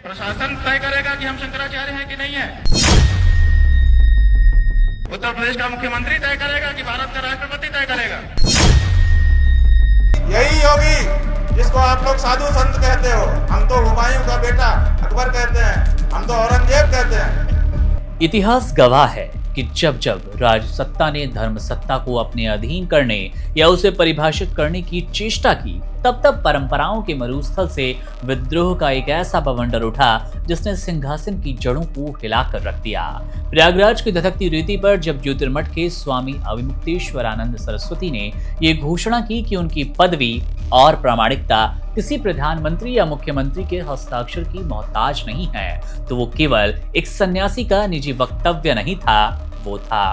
प्रशासन तय करेगा कि हम शंकराचार्य हैं कि नहीं है। उत्तर प्रदेश का मुख्यमंत्री तय करेगा कि भारत का राष्ट्रपति तय करेगा। यही योगी जिसको आप लोग साधु संत कहते हो, हम तो हुमायूं का बेटा अकबर कहते हैं, हम तो औरंगजेब कहते हैं। इतिहास गवाह है कि जब जब राजसत्ता ने धर्म सत्ता को अपने अधीन करने या उसे परिभाषित करने की चेष्टा की, तब तब परंपराओं के मरुस्थल से विद्रोह का एक ऐसा बवंडर उठा जिसने सिंहासन की जड़ों को हिलाकर रख दिया। प्रयागराज की धधकती रेती पर जब ज्योतिर्मठ के स्वामी अविमुक्तेश्वरानंद सरस्वती ने ये घोषणा की कि उनकी पदवी और प्रामाणिकता किसी प्रधानमंत्री या मुख्यमंत्री के हस्ताक्षर की मोहताज नहीं है, तो वो केवल एक सन्यासी का निजी वक्तव्य नहीं था, वो था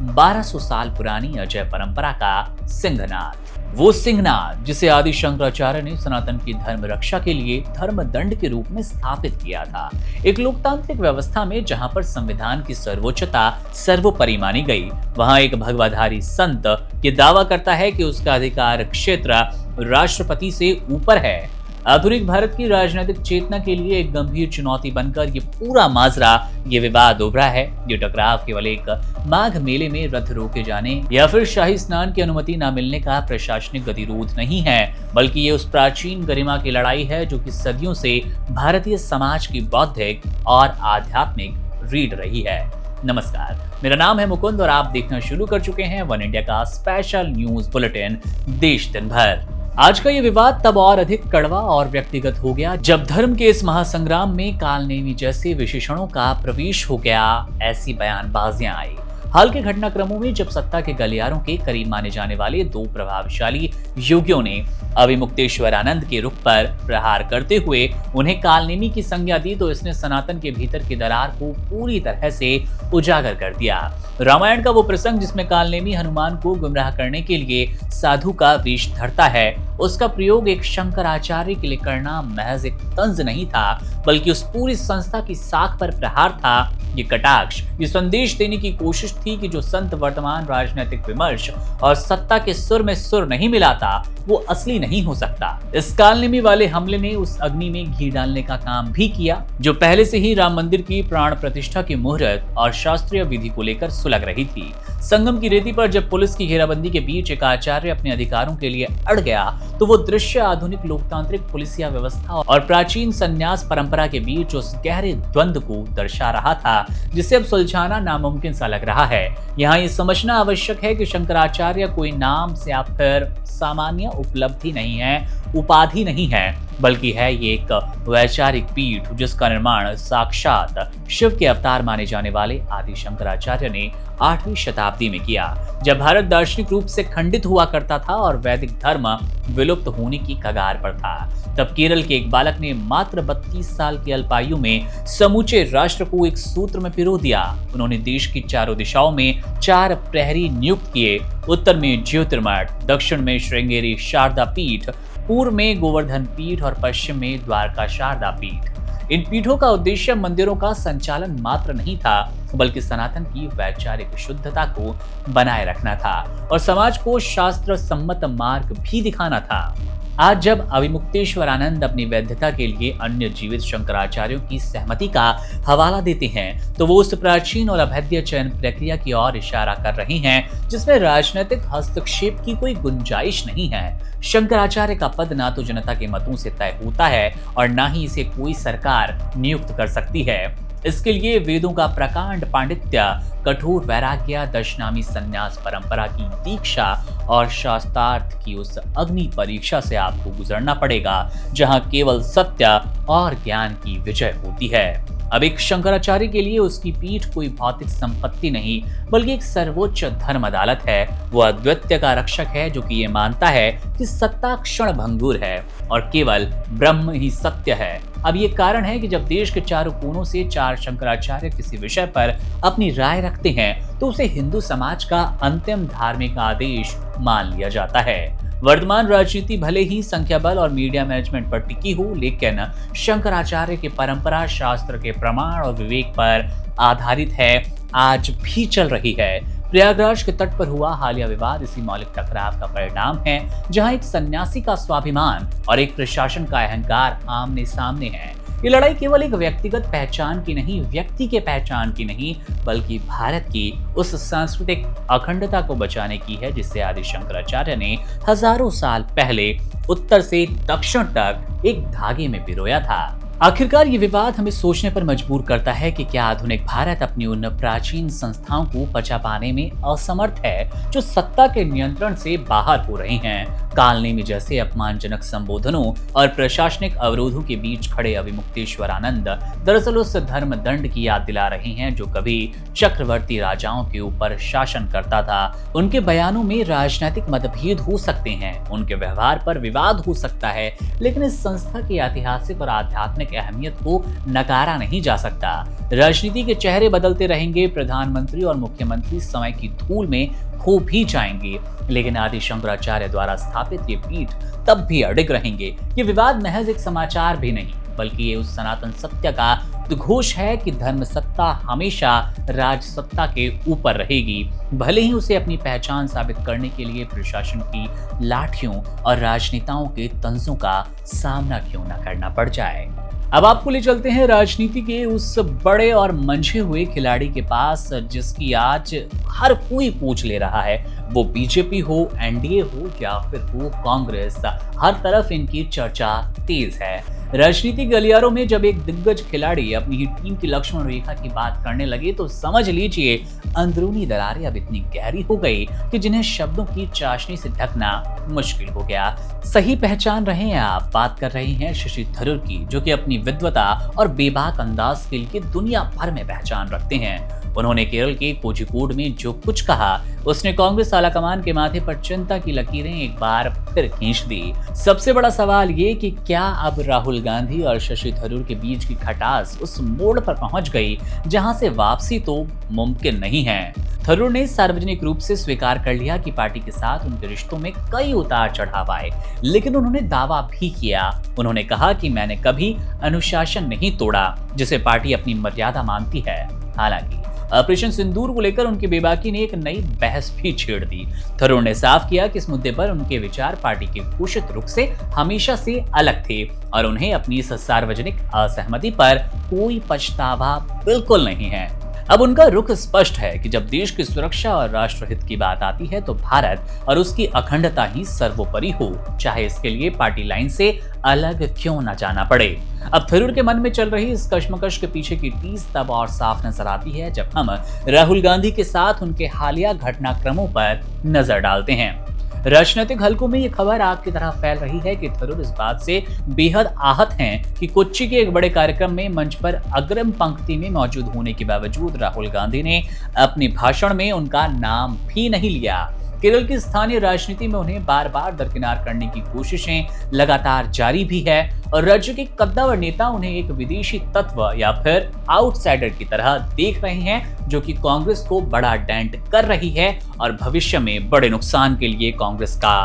1200 साल पुरानी अजय परंपरा का सिंहनाद। वो सिंहनाद जिसे आदि शंकराचार्य ने सनातन की धर्म रक्षा के लिए धर्म दंड के रूप में स्थापित किया था। एक लोकतांत्रिक व्यवस्था में जहां पर संविधान की सर्वोच्चता सर्वोपरि मानी गई, वहां एक भगवाधारी संत ये दावा करता है कि उसका अधिकार क्षेत्र राष्ट्रपति से ऊपर है। आधुनिक भारत की राजनीतिक चेतना के लिए एक गंभीर चुनौती बनकर ये पूरा माजरा, ये विवाद उभरा है। ये टकराव केवल एक माघ मेले में रथ रोके जाने या फिर शाही स्नान की अनुमति न मिलने का प्रशासनिक गतिरोध नहीं है, बल्कि ये उस प्राचीन गरिमा की लड़ाई है जो कि सदियों से भारतीय समाज की बौद्धिक और आध्यात्मिक रीढ़ रही है। नमस्कार, मेरा नाम है मुकुंद और आप देखना शुरू कर चुके हैं वन इंडिया का स्पेशल न्यूज बुलेटिन देश दिन भर। आज का ये विवाद तब और अधिक कड़वा और व्यक्तिगत हो गया जब धर्म के इस महासंग्राम में कालनेमी जैसे विशेषणों का प्रवेश हो गया। ऐसी बयानबाजियां आई हाल के घटनाक्रमों में जब सत्ता के गलियारों के करीब माने जाने वाले दो प्रभावशाली योगियों ने अविमुक्तेश्वरानंद के रुख पर प्रहार करते हुए उन्हें कालनेमी की संज्ञा दी, तो इसने सनातन के भीतर की दरार को पूरी तरह से उजागर कर दिया। रामायण का वो प्रसंग जिसमें कालनेमी हनुमान को गुमराह करने के लिए साधु का वेश धरता है, उसका प्रयोग एक शंकराचार्य के लिए करना महज एक तंज नहीं था, बल्कि उस पूरी संस्था की साख पर प्रहार था। ये कटाक्ष ये संदेश देने की कोशिश थी कि जो संत वर्तमान राजनीतिक विमर्श और सत्ता के सुर में सुर नहीं मिलाता, वो असली नहीं हो सकता। इस कालनेमी वाले हमले ने उस अग्नि में घी डालने का काम भी किया जो पहले से ही राम मंदिर की प्राण प्रतिष्ठा की मुहूर्त और शास्त्रीय विधि को लेकर सुलग रही थी। संगम की रेती पर जब पुलिस की घेराबंदी के बीच एक आचार्य अपने अधिकारों के लिए अड़ गया, तो वो दृश्य आधुनिक लोकतांत्रिक पुलिसिया व्यवस्था और प्राचीन संन्यास परंपरा के बीच उस गहरे द्वंद्व को दर्शा रहा था जिसे अब सुलझाना नामुमकिन सा लग रहा है। यहाँ ये समझना आवश्यक है कि शंकराचार्य कोई नाम से या फिर सामान्य उपलब्धि नहीं है, उपाधि नहीं है, बल्कि है ये एक वैचारिक पीठ जिसका निर्माण साक्षात शिव के अवतार माने जाने वाले आदि शंकराचार्य ने 8वीं शताब्दी में किया, जब भारत दार्शनिक रूप से खंडित हुआ करता था और वैदिक धर्म विलुप्त होने की कगार पर था। तब केरल के एक बालक ने मात्र 32 साल की अल्पायु में समूचे राष्ट्र को एक सूत्र में पिरो दिया। उन्होंने देश की चारों दिशाओं में 4 प्रहरी नियुक्त किए। उत्तर में ज्योतिर्मठ, दक्षिण में श्रृंगेरी शारदा पीठ, पूर्व में गोवर्धन पीठ और पश्चिम में द्वारका शारदा पीठ। इन पीठों का उद्देश्य मंदिरों का संचालन मात्र नहीं था, बल्कि सनातन की वैचारिक शुद्धता को बनाए रखना था और समाज को शास्त्र सम्मत मार्ग भी दिखाना था। आज जब अविमुक्तेश्वरानंद अपनी वैधता के लिए अन्य जीवित शंकराचार्यों की सहमति का हवाला देते हैं, तो वो उस प्राचीन और अभेद्य चयन प्रक्रिया की ओर इशारा कर रहे हैं जिसमें राजनीतिक हस्तक्षेप की कोई गुंजाइश नहीं है। शंकराचार्य का पद ना तो जनता के मतों से तय होता है और ना ही इसे कोई सरकार नियुक्त कर सकती है। इसके लिए वेदों का प्रकांड पांडित्य, कठोर वैराग्य, दशनामी संन्यास परंपरा की दीक्षा और शास्त्रार्थ की उस अग्नि परीक्षा से आपको गुजरना पड़ेगा जहां केवल सत्य और ज्ञान की विजय होती है। अब एक शंकराचार्य के लिए उसकी पीठ कोई भौतिक संपत्ति नहीं, बल्कि एक सर्वोच्च धर्म अदालत है। वो अद्वैत का रक्षक है जो कि ये मानता है कि सत्ता क्षण भंगुर है और केवल ब्रह्म ही सत्य है। अब ये कारण है कि जब देश के चारों कोनों से 4 शंकराचार्य किसी विषय पर अपनी राय रखते हैं, तो उसे हिंदू समाज का अंतिम धार्मिक आदेश मान लिया जाता है। वर्तमान राजनीति भले ही संख्या बल और मीडिया मैनेजमेंट पर टिकी हो, लेकिन शंकराचार्य की परंपरा शास्त्र के प्रमाण और विवेक पर आधारित है, आज भी चल रही है। प्रयागराज के तट पर हुआ हालिया विवाद इसी मौलिक टकराव का परिणाम है, जहां एक सन्यासी का स्वाभिमान और एक प्रशासन का अहंकार आमने सामने है। ये लड़ाई केवल एक व्यक्तिगत पहचान की नहीं, व्यक्ति के पहचान की नहीं, बल्कि भारत की उस सांस्कृतिक अखंडता को बचाने की है जिसे आदि शंकराचार्य ने हजारों साल पहले उत्तर से दक्षिण तक एक धागे में पिरोया था। आखिरकार ये विवाद हमें सोचने पर मजबूर करता है कि क्या आधुनिक भारत अपनी उन प्राचीन संस्थाओं को बचा पाने में असमर्थ है जो सत्ता के नियंत्रण से बाहर हो रही हैं। कालनेमी जैसे अपमानजनक संबोधनों और प्रशासनिक अवरोधों के बीच खड़े अविमुक्तेश्वरानंद दरअसल उस धर्म दंड की याद दिला रहे हैं जो कभी चक्रवर्ती राजाओं के ऊपर शासन करता था। उनके बयानों में राजनीतिक मतभेद हो सकते हैं, उनके व्यवहार पर विवाद हो सकता है, लेकिन इस संस्था की ऐतिहासिक और आध्यात्मिक अहमियत को नकारा नहीं जा सकता। राजनीति के चेहरे बदलते रहेंगे, प्रधानमंत्री और मुख्यमंत्री समय की धूल में खो भी जाएंगे, लेकिन आदि शंकराचार्य द्वारा स्थापित ये पीठ तब भी अडिग रहेंगे। ये विवाद महज एक समाचार भी नहीं, बल्कि ये उस सनातन सत्य का उद्घोष है कि धर्म सत्ता हमेशा राज सत्ता के ऊपर रहेगी, भले ही उसे अपनी पहचान साबित करने के लिए प्रशासन की लाठियों और राजनेताओं के तंजों का सामना क्यों न करना पड़ जाए। अब आपको ले चलते हैं राजनीति के उस बड़े और मंझे हुए खिलाड़ी के पास जिसकी आज हर कोई पूछ ले रहा है। वो बीजेपी हो, एनडीए हो या फिर हो कांग्रेस, हर तरफ इनकी चर्चा तेज है। राजनीतिक गलियारों में जब एक दिग्गज खिलाड़ी अपनी ही टीम की लक्ष्मण रेखा की बात करने लगे तो समझ लीजिए अंदरूनी दरारें अब इतनी गहरी हो गई कि जिन्हें शब्दों की चाशनी से ढकना मुश्किल हो गया। सही पहचान रहे हैं आप, बात कर रहे हैं शशि थरूर की, जो कि अपनी विद्वता और बेबाक अंदाज के लिए दुनिया भर में पहचान रखते हैं। उन्होंने केरल के कोझिकोड में जो कुछ कहा, उसने कांग्रेस आलाकमान के माथे पर चिंता की लकीरें एक बार फिर खींच दी। सबसे बड़ा सवाल ये कि क्या अब राहुल गांधी और शशि थरूर के बीच की खटास उस मोड़ पर पहुंच गई जहां से वापसी तो मुमकिन नहीं है। थरूर ने सार्वजनिक रूप से स्वीकार कर लिया कि पार्टी के साथ उनके रिश्तों में कई उतार चढ़ाव आए, लेकिन उन्होंने दावा भी किया। उन्होंने कहा कि मैंने कभी अनुशासन नहीं तोड़ा जिसे पार्टी अपनी मर्यादा मानती है। हालांकि ऑपरेशन सिंदूर को लेकर उनकी बेबाकी ने एक नई बहस भी छेड़ दी। थरूर ने साफ किया कि इस मुद्दे पर उनके विचार पार्टी के घोषित रुख से हमेशा से अलग थे और उन्हें अपनी इस सार्वजनिक असहमति पर कोई पछतावा बिल्कुल नहीं है। अब उनका रुख स्पष्ट है कि जब देश की सुरक्षा और राष्ट्रहित की बात आती है तो भारत और उसकी अखंडता ही सर्वोपरि हो, चाहे इसके लिए पार्टी लाइन से अलग क्यों न जाना पड़े। अब थरूर के मन में चल रही इस कश्मकश के पीछे की टीज तब और साफ नजर आती है जब हम राहुल गांधी के साथ उनके हालिया घटनाक्रमों पर नजर डालते हैं। राजनीतिक हलकों में ये खबर आग की तरह फैल रही है कि थरूर इस बात से बेहद आहत हैं कि कोच्चि के एक बड़े कार्यक्रम में मंच पर अग्रिम पंक्ति में मौजूद होने के बावजूद राहुल गांधी ने अपने भाषण में उनका नाम भी नहीं लिया। केरल की स्थानीय राजनीति में उन्हें बार बार दरकिनार करने की कोशिशें लगातार जारी भी है और राज्य के कद्दावर नेता उन्हें एक विदेशी तत्व या फिर आउटसाइडर की तरह देख रहे हैं, जो कि कांग्रेस को बड़ा डेंट कर रही है और भविष्य में बड़े नुकसान के लिए कांग्रेस का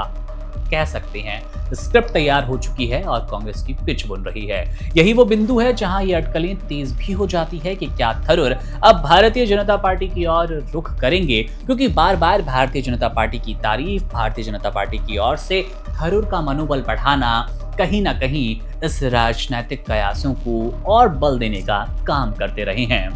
कह सकते हैं स्क्रिप्ट तैयार हो चुकी है और कांग्रेस की पिच बुन रही है। यही वो बिंदु है जहां ये अटकलें तेज भी हो जाती है कि क्या थरूर अब भारतीय जनता पार्टी की ओर रुख करेंगे, क्योंकि बार बार भारतीय जनता पार्टी की तारीफ, भारतीय जनता पार्टी की ओर से थरूर का मनोबल बढ़ाना कहीं ना कहीं इस राजनीतिक कयासों को और बल देने का काम करते रहे हैं।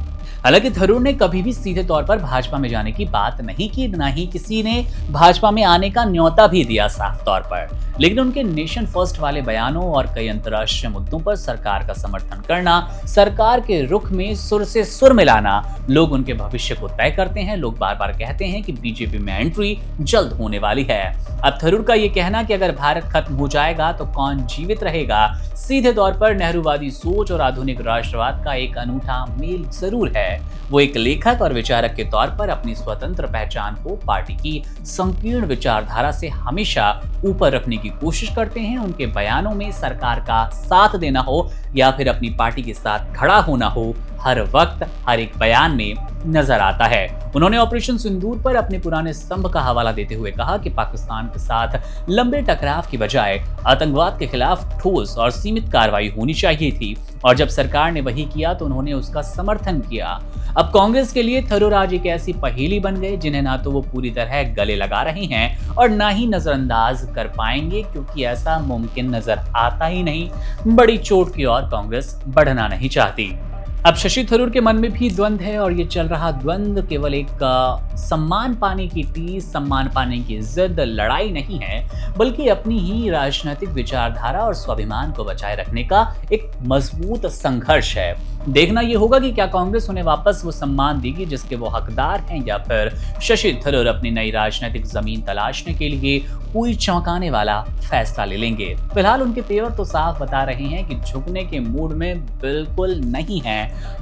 हालांकि थरूर ने कभी भी सीधे तौर पर भाजपा में जाने की बात नहीं की, न ही किसी ने भाजपा में आने का न्योता भी दिया साफ तौर पर, लेकिन उनके नेशन फर्स्ट वाले बयानों और कई अंतर्राष्ट्रीय मुद्दों पर सरकार का समर्थन करना, सरकार के रुख में सुर से सुर मिलाना, लोग उनके भविष्य को तय करते हैं। लोग बार बार कहते हैं कि बीजेपी में एंट्री जल्द होने वाली है। अब थरूर का ये कहना कि अगर भारत खत्म हो जाएगा तो कौन जीवित रहेगा, सीधे तौर पर नेहरूवादी सोच और आधुनिक राष्ट्रवाद का एक अनूठा मेल जरूर है। वो एक लेखक और विचारक के तौर पर अपनी स्वतंत्र पहचान को पार्टी की संकीर्ण विचारधारा से हमेशा ऊपर रखने की कोशिश करते हैं। उनके बयानों में सरकार का साथ देना हो या फिर अपनी पार्टी के साथ खड़ा होना हो, हर वक्त हर एक बयान में नजर आता है। उन्होंने ऑपरेशन सिंदूर पर अपने पुराने स्तंभ का हवाला देते हुए कहा कि पाकिस्तान के साथ लंबे टकराव की बजाय आतंकवाद के खिलाफ ठोस और सीमित कार्रवाई होनी चाहिए थी, और जब सरकार ने वही किया तो उन्होंने उसका समर्थन किया। अब कांग्रेस के लिए थरूर आज एक ऐसी पहेली बन गए जिन्हें ना तो वो पूरी तरह गले लगा रहे हैं और ना ही नजरअंदाज कर पाएंगे, क्योंकि ऐसा मुमकिन नजर आता ही नहीं। बड़ी चोट की ओर और कांग्रेस बढ़ना नहीं चाहती। अब शशि थरूर के मन में भी द्वंद्व है और ये चल रहा द्वंद्व केवल एक सम्मान पाने की टीस, सम्मान पाने की जिद, लड़ाई नहीं है, बल्कि अपनी ही राजनीतिक विचारधारा और स्वाभिमान को बचाए रखने का एक मजबूत संघर्ष है। देखना यह होगा कि क्या कांग्रेस उन्हें वापस वो सम्मान देगी जिसके वो हकदार हैं, या फिर शशि थरूर अपनी नई राजनीतिक जमीन तलाशने के लिए कोई चौंकाने वाला फैसला ले लेंगे। फिलहाल उनके तेवर तो साफ बता रहे हैं कि झुकने के मूड में बिल्कुल नहीं है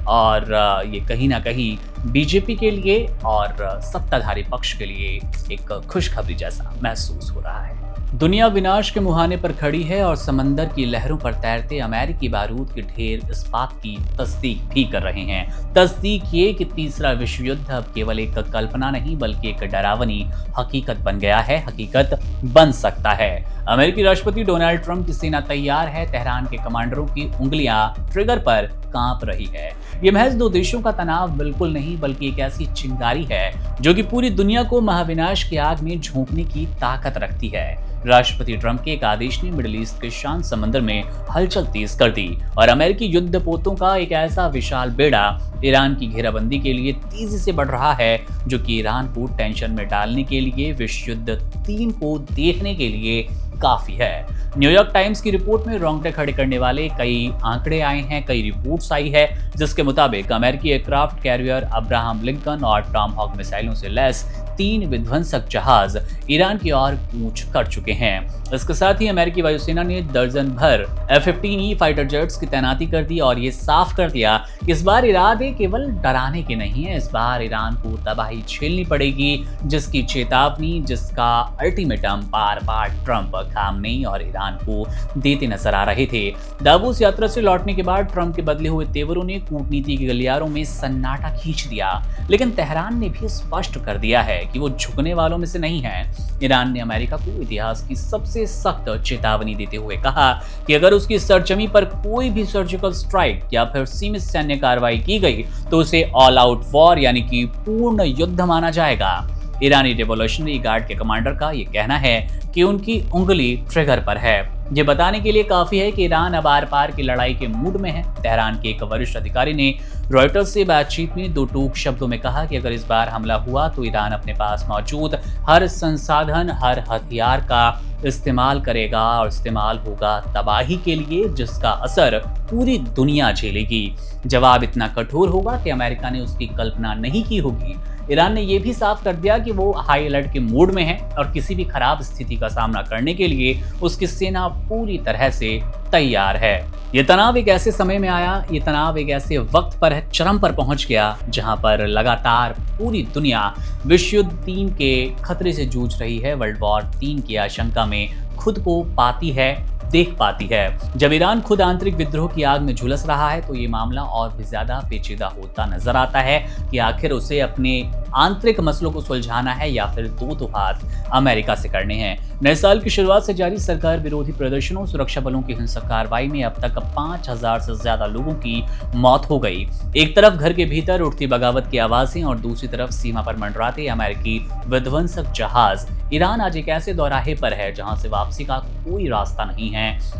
और ये कहीं ना कहीं बीजेपी के लिए और सत्ताधारी पक्ष के लिए एक खुशखबरी जैसा महसूस हो रहा है। दुनिया विनाश के मुहाने पर खड़ी है और समंदर की लहरों पर तैरते अमेरिकी बारूद के ढेर इस बात की तस्दीक भी कर रहे हैं। तस्दीक ये कि तीसरा विश्व युद्ध अब केवल एक कल्पना नहीं बल्कि एक डरावनी हकीकत बन गया है, हकीकत बन सकता है। अमेरिकी राष्ट्रपति डोनाल्ड ट्रंप की सेना तैयार है, तेहरान के कमांडरों की उंगलियां ट्रिगर पर कांप रही है। ये महज दो देशों का तनाव बिल्कुल नहीं बल्कि एक ऐसी चिंगारी है जो कि पूरी दुनिया को महाविनाश की आग में झोंकने की ताकत रखती है। राष्ट्रपति ट्रंप के एक आदेश ने मिडिल ईस्ट के शांत समंदर में हलचल तेज कर दी और अमेरिकी युद्धपोतों का एक ऐसा विशाल बेड़ा ईरान की घेराबंदी के लिए तेजी से बढ़ रहा है जो कि ईरान को टेंशन में डालने के लिए विश्व युद्ध 3 को देखने के लिए काफी है। न्यूयॉर्क टाइम्स की रिपोर्ट में रोंगटे खड़े करने वाले कई आंकड़े आए हैं, कई रिपोर्ट्स आई है जिसके मुताबिक अमेरिकी एयरक्राफ्ट कैरियर अब्राहम लिंकन और टॉमहॉक मिसाइलों से लैस 3 विध्वंसक जहाज ईरान की ओर कूच कर चुके हैं। इसके साथ ही अमेरिकी वायुसेना ने दर्जन भर F-15E फाइटर जेट्स की तैनाती कर दी और ये साफ कर दिया कि इस बार इरादे केवल डराने के नहीं है, इस बार ईरान को तबाही झेलनी पड़ेगी, जिसकी चेतावनी, जिसका अल्टीमेटम बार बार ट्रंप खामनेई और ईरान को देते नजर आ रहे थे। दावोस यात्रा से लौटने के बाद ट्रंप के बदले हुए तेवरों ने कूटनीति के गलियारों में सन्नाटा खींच दिया, लेकिन तेहरान ने भी स्पष्ट कर दिया है कि वो झुकने वालों में से नहीं है। ईरान ने अमेरिका को इतिहास की सबसे सख्त चेतावनी देते हुए कहा कि अगर उसकी सरजमी पर कोई भी सर्जिकल स्ट्राइक या फिर सीमित सैन्य कार्रवाई की गई तो उसे ऑल आउट वॉर यानी कि पूर्ण युद्ध माना जाएगा। ईरानी रिवॉल्यूशनरी गार्ड के कमांडर का यह कहना है कि उनकी उंगली ट्रिगर पर है। ये बताने के लिए काफी है कि ईरान अब आर पार की लड़ाई के मूड में है। तेहरान के एक वरिष्ठ अधिकारी ने रॉयटर्स से बातचीत में 2 टूक शब्दों में कहा कि अगर इस बार हमला हुआ तो ईरान अपने पास मौजूद हर संसाधन, हर हथियार का इस्तेमाल करेगा और इस्तेमाल होगा तबाही के लिए, जिसका असर पूरी दुनिया झेलेगी। जवाब इतना कठोर होगा कि अमेरिका ने उसकी कल्पना नहीं की होगी। ईरान ने यह भी साफ कर दिया कि वो हाई अलर्ट के मूड में है और किसी भी खराब स्थिति का सामना करने के लिए उसकी सेना पूरी तरह से तैयार है। ये तनाव एक ऐसे समय में आया, ये तनाव एक ऐसे वक्त पर चरम पर पहुंच गया जहां पर लगातार पूरी दुनिया विश्व युद्ध 3 के खतरे से जूझ रही है, वर्ल्ड वॉर 3 की आशंका में खुद को पाती है, देख पाती है। जब ईरान खुद आंतरिक विद्रोह की आग में झुलस रहा है तो ये मामला और भी ज्यादा पेचीदा होता नजर आता है कि आखिर उसे अपने आंतरिक मसलों को सुलझाना है या फिर दो हाथ अमेरिका से करने हैं। नए साल की शुरुआत से जारी सरकार विरोधी प्रदर्शनों, सुरक्षा बलों की हिंसक कार्रवाई में अब तक 5000 से ज्यादा लोगों की मौत हो गई। एक तरफ घर के भीतर उठती बगावत की आवाजें और दूसरी तरफ सीमा पर मंडराते अमेरिकी विध्वंसक जहाज। ईरान आज एक ऐसे दोराहे पर है जहां से वापसी का कोई रास्ता नहीं है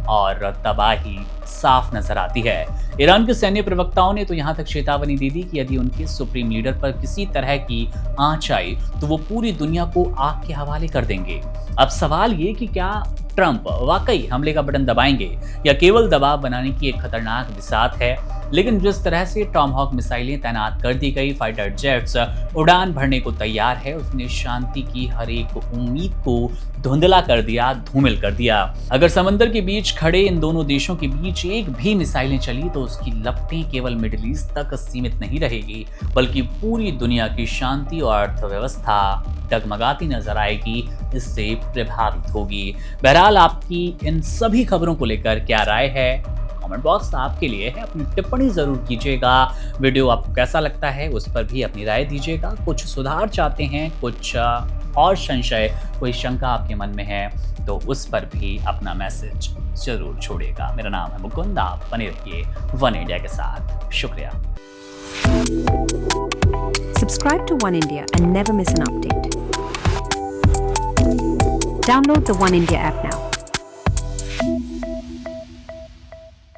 और तबाही साफ नजर आती है। ईरान के सैन्य प्रवक्ताओं ने तो यहां तक चेतावनी दे दी कि यदि उनके सुप्रीम लीडर पर किसी तरह की आंच आई तो वो पूरी दुनिया को आग के हवाले कर देंगे। अब सवाल ये कि क्या ट्रंप वाकई हमले का बटन दबाएंगे या केवल दबाव बनाने की एक खतरनाक बिसात है। लेकिन जिस तरह से टॉमहॉक मिसाइलें तैनात कर दी गई, फाइटर जेट्स उड़ान भरने को तैयार है, उसने शांति की हर एक उम्मीद को धुंधला कर दिया, धूमिल कर दिया। अगर समंदर के बीच खड़े इन दोनों देशों के बीच एक भी मिसाइलें चली तो उसकी लपटें केवल मिडिल ईस्ट तक सीमित नहीं रहेगी बल्कि पूरी दुनिया की शांति और अर्थव्यवस्था डगमगाती नजर आएगी, इससे प्रभावित होगी। बहरहाल आपकी इन सभी खबरों को लेकर क्या राय है? कमेंट बॉक्स आपके लिए है, अपनी टिप्पणी जरूर कीजिएगा। वीडियो आपको कैसा लगता है उस पर भी अपनी राय दीजिएगा। कुछ सुधार चाहते हैं, कुछ और संशय, कोई शंका आपके मन में है तो उस पर भी अपना मैसेज जरूर छोड़िएगा। मेरा नाम है मुकुंद, आप बने रहिए वन इंडिया के साथ। शुक्रिया। Subscribe to One India and never miss an update. Download the One India app now.